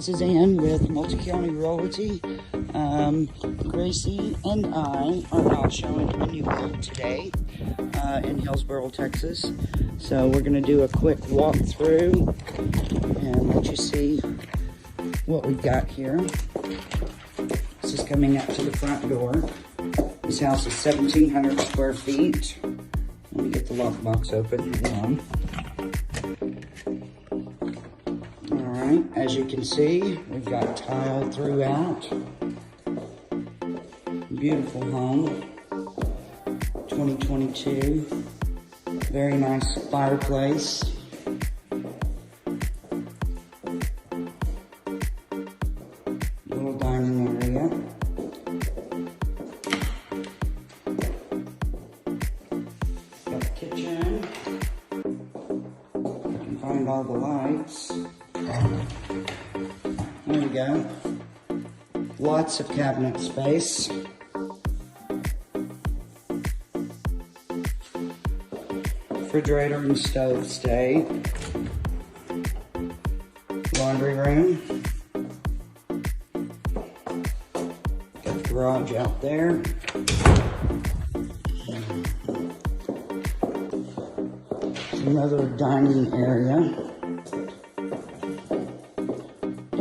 This is Ann with Multi-County Realty. Gracie and I are out showing a new home today in Hillsboro, Texas. So we're going to do a quick walkthrough and let you see what we've got here. This is coming up to the front door. This house is 1,700 square feet. Let me get the lockbox open. Hang on. Alright, as you can see, we've got tile throughout. Beautiful home. 2022. Very nice fireplace. Little dining area. Got the kitchen. I can find all the lights. There we go. Lots of cabinet space. Refrigerator and stove stay. Laundry room. Got the garage out there. Another dining area.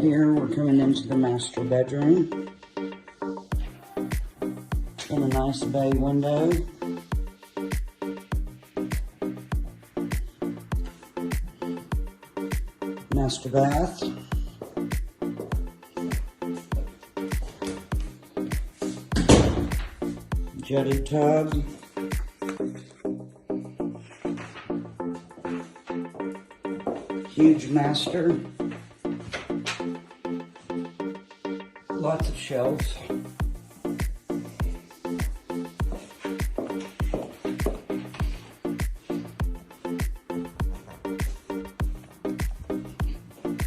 Here we're coming into the master bedroom. And a nice bay window. Master bath. Jetted tub. Huge master. Lots of shelves.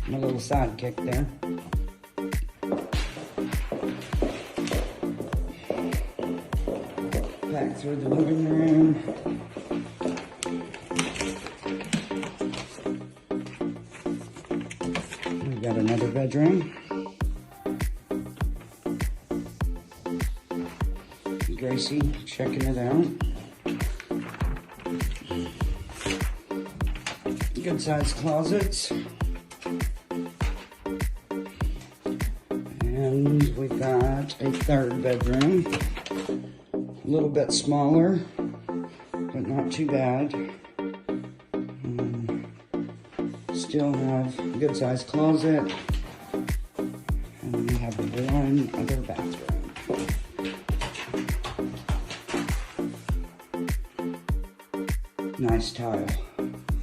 A little sidekick there. Back through the living room. We've got another bedroom. Gracie checking it out. Good sized closets. And we've got a third bedroom. A little bit smaller, but not too bad. Still have a good sized closet. And we have one other bathroom. Nice tile.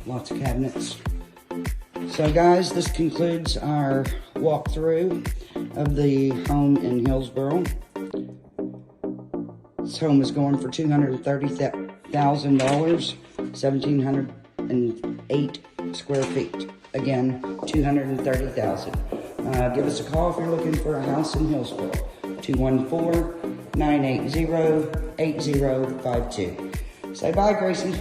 Lots of cabinets. So guys, this concludes our walkthrough of the home in Hillsboro. This home is going for $230,000, 1,708 square feet. Again, $230,000. Give us a call if you're looking for a house in Hillsboro. 214-980-8052. Say bye, Gracie.